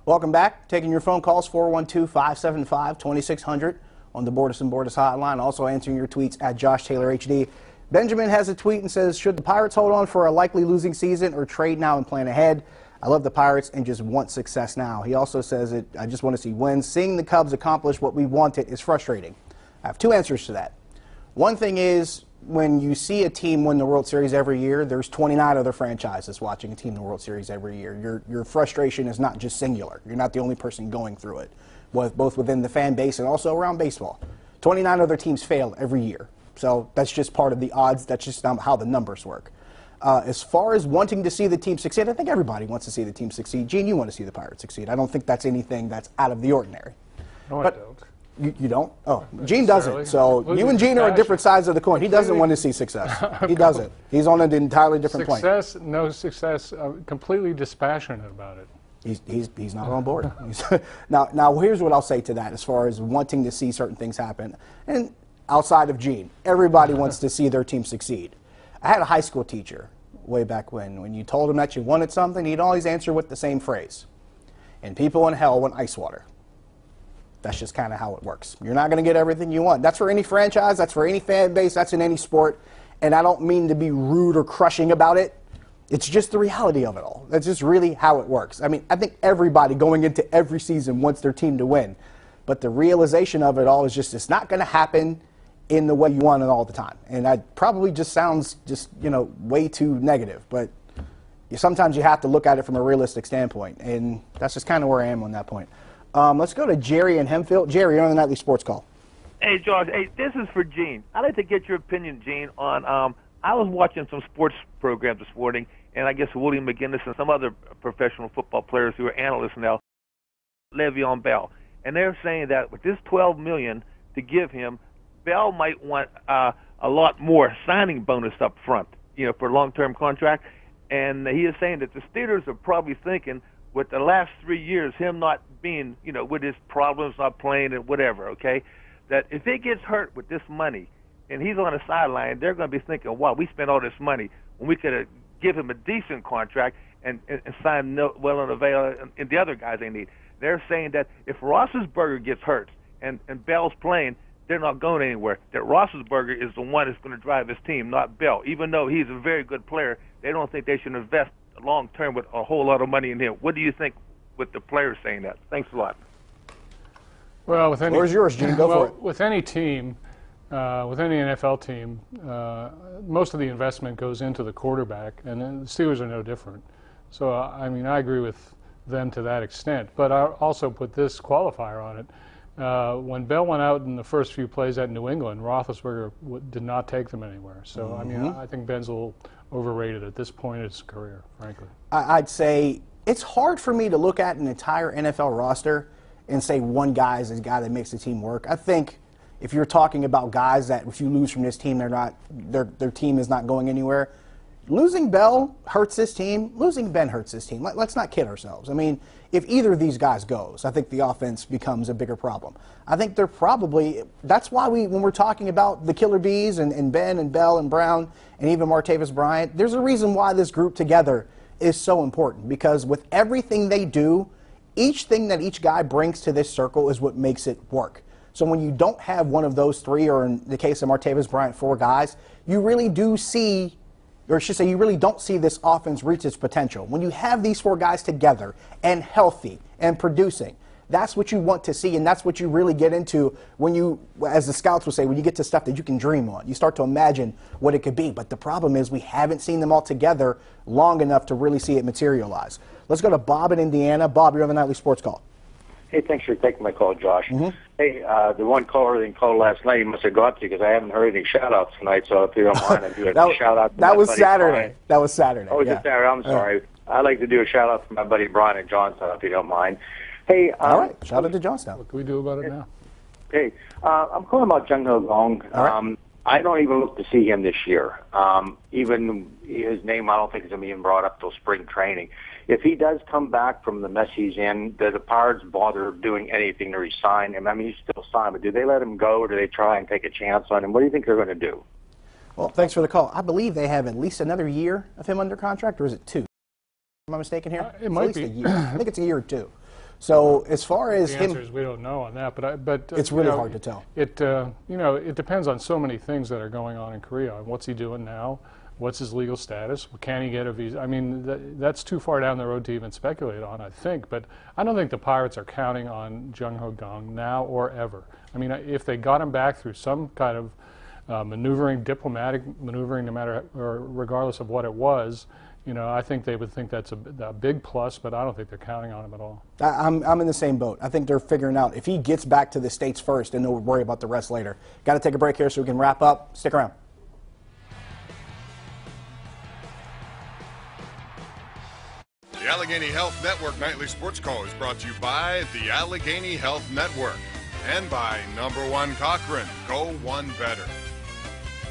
Welcome back. Taking your phone calls, 412-575-2600 on the Bordas and Bordas hotline. Also answering your tweets at Josh Taylor HD. Benjamin has a tweet and says, should the Pirates hold on for a likely losing season or trade now and plan ahead? I love the Pirates and just want success now. He also says, I just want to see wins. Seeing the Cubs accomplish what we wanted is frustrating. I have two answers to that. One thing is, when you see a team win the World Series every year, there's 29 other franchises watching a team in the World Series every year. Your frustration is not just singular. You're not the only person going through it, both within the fan base and also around baseball. 29 other teams fail every year. So that's just part of the odds. That's just how the numbers work. As far as wanting to see the team succeed, I think everybody wants to see the team succeed. Gene, you want to see the Pirates succeed. I don't think that's anything that's out of the ordinary. No, I don't. You don't? Oh, Gene doesn't. So you and Gene are on different sides of the coin. He doesn't want to see success. He doesn't. He's on an entirely different plane. Success, no success, completely dispassionate about it. He's not on board. Now, here's what I'll say to that as far as wanting to see certain things happen. And outside of Gene, everybody wants to see their team succeed. I had a high school teacher way back when you told him that you wanted something, he'd always answer with the same phrase. And people in hell want ice water. That's just kind of how it works. You're not going to get everything you want. That's for any franchise. That's for any fan base. That's in any sport. And I don't mean to be rude or crushing about it. It's just the reality of it all. That's just really how it works. I mean, I think everybody going into every season wants their team to win. But the realization of it all is just it's not going to happen in the way you want it all the time. And that probably just sounds just, way too negative. But sometimes you have to look at it from a realistic standpoint. And that's just kind of where I am on that point. Let's go to Jerry in Hempfield. Jerry, you're on the Nightly Sports Call. Hey, George. Hey, this is for Gene. I'd like to get your opinion, Gene, on I was watching some sports programs this morning, and I guess William McGinnis and some other professional football players who are analysts now, Le'Veon Bell. And they're saying that with this $12 million to give him, Bell might want a lot more signing bonus up front, for a long-term contract. And he is saying that the Steelers are probably thinking, with the last 3 years, him not being, with his problems, not playing and whatever, okay, that if he gets hurt with this money and he's on the sideline, they're going to be thinking, wow, we spent all this money when we could have give him a decent contract and sign well and Avail and the other guys they need. They're saying that if Roethlisberger gets hurt and Bell's playing, they're not going anywhere. That Roethlisberger is the one that's going to drive his team, not Bell. Even though he's a very good player, they don't think they should invest long term with a whole lot of money in him. What do you think with the players saying that? Thanks a lot. Well, where's yours, Gene? Go for it. With any team, with any NFL team, most of the investment goes into the quarterback, and the Steelers are no different. So, I mean, I agree with them to that extent. But I also put this qualifier on it. When Bell went out in the first few plays at New England, Roethlisberger did not take them anywhere. So, I mean, I think Ben's a little overrated at this point in his career, frankly. I'd say it's hard for me to look at an entire NFL roster and say one guy is the guy that makes the team work. I think if you're talking about guys that if you lose from this team, their team is not going anywhere, losing Bell hurts this team. Losing Ben hurts this team. Let's not kid ourselves. I mean, if either of these guys goes, I think the offense becomes a bigger problem. I think they're probably – that's why when we're talking about the Killer Bees and Ben and Bell and Brown and even Martavis Bryant, there's a reason why this group together is so important, because with everything they do, each thing that each guy brings to this circle is what makes it work. So when you don't have one of those three, or in the case of Martavis Bryant, 4 guys, you really do see – or I should say, you really don't see this offense reach its potential. When you have these 4 guys together and healthy and producing, that's what you want to see, and that's what you really get into when you, as the scouts would say, when you get to stuff that you can dream on. You start to imagine what it could be, but the problem is we haven't seen them all together long enough to really see it materialize. Let's go to Bob in Indiana. Bob, you're on the Nightly Sports Call. Hey, thanks for taking my call, Josh. Hey, the one caller that called last night, you must have got to because I haven't heard any shout-outs tonight, so if you don't mind, I'd do a shout-out. That was Saturday. That was Saturday. Oh, was it Saturday? I'm sorry. I'd like to do a shout-out to my buddy Brian at Johnstown, if you don't mind. Hey, all right, shout out to Johnstown. What can we do about it now? Hey, I'm calling about Jung Ho Gong. I don't even look to see him this year. Even his name, I don't think is going to be even brought up till spring training. If he does come back from the mess he's in, do the Pirates bother doing anything to resign him? I mean, he's still signed, but do they let him go, or do they try and take a chance on him? What do you think they're going to do? Well, thanks for the call. I believe they have at least another year of him under contract, or is it 2? Am I mistaken here? It might be. A year. I think it's a year or 2. So as far as The him, answer is we don't know on that, but it's really hard to tell. It it depends on so many things that are going on in Korea. What's he doing now? What's his legal status? Can he get a visa? I mean, that's too far down the road to even speculate on, I think. But I don't think the Pirates are counting on Jung Ho Kang now or ever. I mean, if they got him back through some kind of maneuvering, diplomatic maneuvering, no matter or regardless of what it was, I think they would think that's a big plus. But I don't think they're counting on him at all. I'm in the same boat. I think they're figuring out if he gets back to the States first, and they'll worry about the rest later. Got to take a break here so we can wrap up. Stick around. The Allegheny Health Network Nightly Sports Call is brought to you by the Allegheny Health Network and by #1 Cochrane. Go one better.